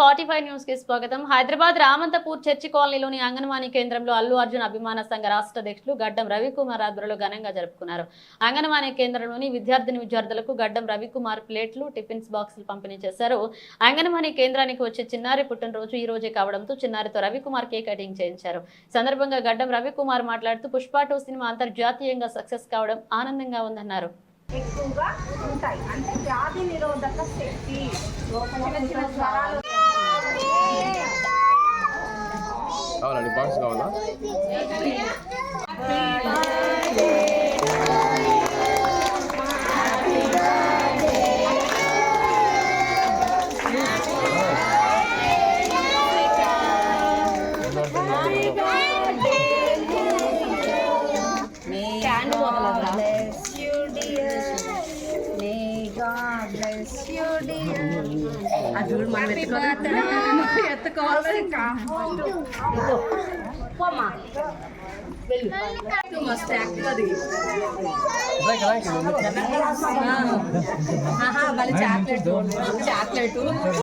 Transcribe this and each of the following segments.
45 news కి స్వాగతం. Hyderabad Ramanthapur church కాలనీలోని అంగన్వాడీ కేంద్రంలో అల్లు అర్జున్ అభిమాన సంఘ రాష్ట్ర అధ్యక్షులు గడ్డం రవికుమార్ ఆధ్వర్యంలో ఘనంగా జరుపుకున్నారు. అంగన్వాడీ కేంద్రంలోని విద్యార్థులకు గడ్డం రవికుమార్ ప్లేట్లు, టిఫిన్స్ బాక్సులు పంపిణీ చేశారు. అంగన్వాడీ కేంద్రానికి వచ్చే చిన్నారి పుట్టినరోజు ఈ రోజే కావడంతో చిన్నారితో రవికుమార్ కేక్ కటింగ్ చేయించారు. సందర్భంగా గడ్డం రవికుమార్ మాట్లాడుతూ పుష్ప 2 సినిమా అంతర్జాతీయంగా సక్సెస్ కావడం ఆనందంగా ఉందన్నారు. ఎక్కువగా ఉంటాయి అంటే వ్యాధి నిరోధక శక్తి కావాలండి బాక్స్ కావాలా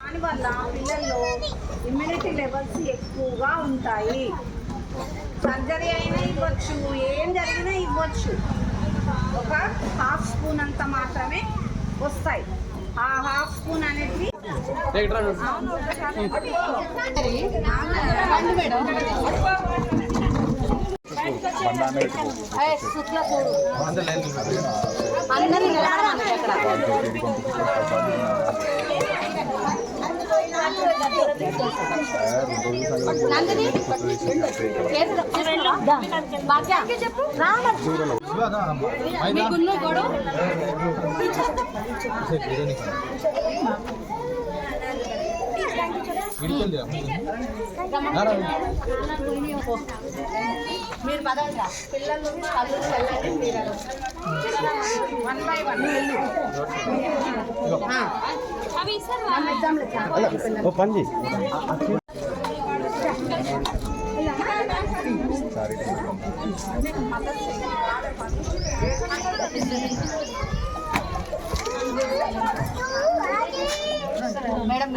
దానివల్ల పిల్లల్లో ఇమ్యూనిటీ లెవెల్స్ ఎక్కువగా ఉంటాయి. సర్జరీ అయినా ఇవ్వచ్చు, ఏం జరిగినా ఇవ్వచ్చు. ఒక ½ స్పూన్ అంత మాత్రమే వస్తాయి. ఆ ½ స్పూన్ అనేది మీరు పదంగా పిల్లలు కళ్ళు చల్లండి. మీరు 1 by 1 మేడం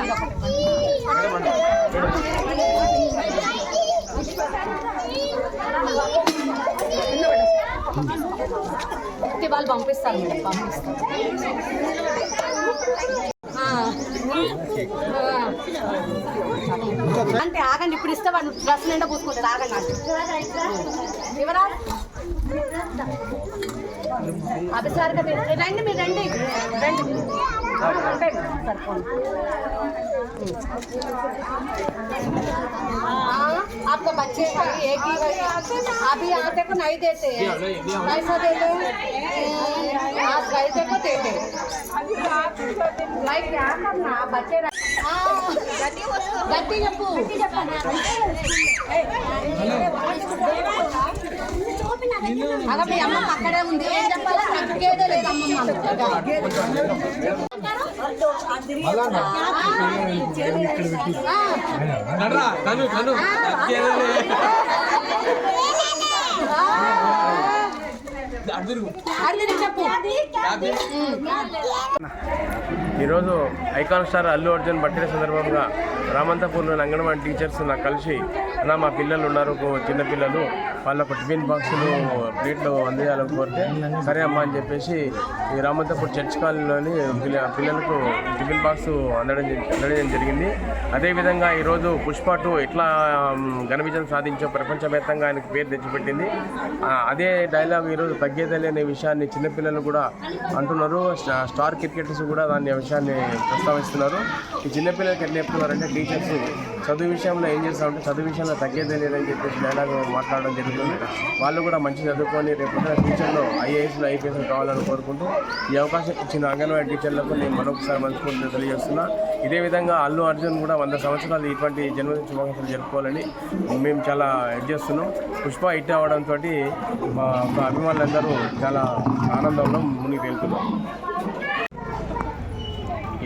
వాళ్ళు పంపిస్తారు మేడం, పంపిస్తారు. అంటే ఆగండి, ఇప్పుడు ఇస్తే వాళ్ళు డ్రెస్ నిండా పూసుకుంటారు. ఆగండి అంటే ఎవరా అభిసారిగా రండి, మీరు రండి రండి. आपको बच्चे एक ही अभी आते को नहीं देते हैं, कैसा देते आप कैसे को देते भाई? क्या करना बच्चे गड्डी చెప్పు అలా మీ అమ్మ అక్కడే ఉంది. ఏం చెప్పాలా? నక్కేదే లేదు అమ్మమ్మ. ఈరోజు icon star Allu Arjun birthday సందర్భంగా రామంతపూర్లోని అంగన్వాడీ టీచర్స్ నాకు కలిసి అలా మా పిల్లలు ఉన్నారు, చిన్నపిల్లలు, వాళ్ళకు టిఫిన్ బాక్సులు ప్లేట్లు అందించాలని కోరితే సరే అమ్మ అని చెప్పేసి ఈ రామంతపూర్ చర్చ్ కాలనీలోని పిల్లలకు టిఫిన్ బాక్స్ అందడం జరిగింది. అదేవిధంగా ఈరోజు పుష్ప 2 ఎట్లా ఘన విజయం సాధించో ప్రపంచవ్యాప్తంగా ఆయనకు పేరు తెచ్చిపెట్టింది. అదే డైలాగ్ ఈరోజు తగ్గేదలే అనే విషయాన్ని చిన్నపిల్లలు కూడా అంటున్నారు. స్టార్ క్రికెటర్స్ కూడా దాన్ని విషయాన్ని ప్రస్తావిస్తున్నారు. ఈ చిన్నపిల్లలకి ఎట్లా చెప్తున్నారంటే టీచర్స్ చదువు విషయంలో ఏం చేస్తామంటే చదువు విషయంలో తగ్గేదే లేదని చెప్పేసి డైలాగ్ మాట్లాడడం జరుగుతుంది. వాళ్ళు కూడా మంచి చదువుకొని రేపు ఫ్యూచర్లో ఐఏఎస్లు ఐపీఎస్లు కావాలని కోరుకుంటూ ఈ అవకాశం ఇచ్చిన అంగన్వాడీ టీచర్లకు నేను మరొకసారి మనస్ఫూర్తిగా తెలియజేస్తున్నా. ఇదే విధంగా అల్లు అర్జున్ కూడా 100 సంవత్సరాలు ఇటువంటి జన్మదిన శుభాకాంక్షలు జరుపుకోవాలని మేము చాలా చేస్తున్నాం. పుష్ప హిట్ అవడంతో మా అభిమానులందరూ చాలా ఆనందంలో మునిగి తేలుతున్నాం.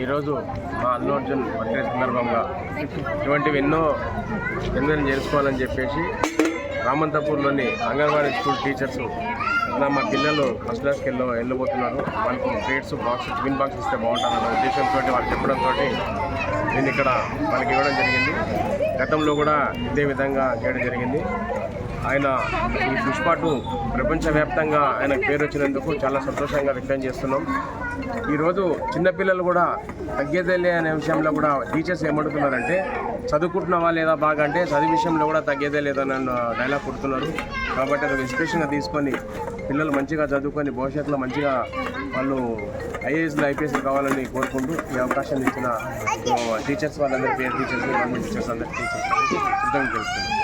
ఈరోజు మా అల్లు అర్జున్ బర్త్డే సందర్భంగా ఇటువంటివి ఎన్నో జన్మదినం చేసుకోవాలని చెప్పేసి రామంతపూర్లోని అంగన్వాడీ స్కూల్ టీచర్స్ మా పిల్లలు ఫస్ట్ క్లాస్కి వెళ్ళబోతున్నారు. వాళ్ళకి ప్లేట్స్ బాక్స్ టిఫిన్ బాక్స్ ఇస్తే బాగుంటుందన్న ఉద్దేశంతో వాళ్ళు చెప్పడంతో నేను ఇక్కడ వాళ్ళకి ఇవ్వడం జరిగింది. గతంలో కూడా ఇదే విధంగా చేయడం జరిగింది. ఆయన ఈ పుష్ప 2 ప్రపంచవ్యాప్తంగా ఆయనకు పేరు వచ్చినందుకు చాలా సంతోషంగా వ్యక్తం చేస్తున్నాం. ఈరోజు చిన్నపిల్లలు కూడా తగ్గేదేలే అనే విషయంలో కూడా టీచర్స్ ఏమడుతున్నారంటే చదువుకుంటున్నావా లేదా బాగా అంటే చదువు విషయంలో కూడా తగ్గేదే లేదని డైలాగ్ కొడుతున్నారు. కాబట్టి అది ఇన్స్పిరేషన్గా తీసుకొని పిల్లలు మంచిగా చదువుకొని భవిష్యత్తులో మంచిగా వాళ్ళు ఐఏఎస్లు ఐపీఎస్లు కావాలని కోరుకుంటూ ఈ అవకాశం ఇచ్చిన టీచర్స్ వాళ్ళందరికీ టీచర్స్ గవర్నమెంట్ టీచర్స్ అందరికీ టీచర్స్ కృతజ్ఞతలు తెలుపుతున్నాను.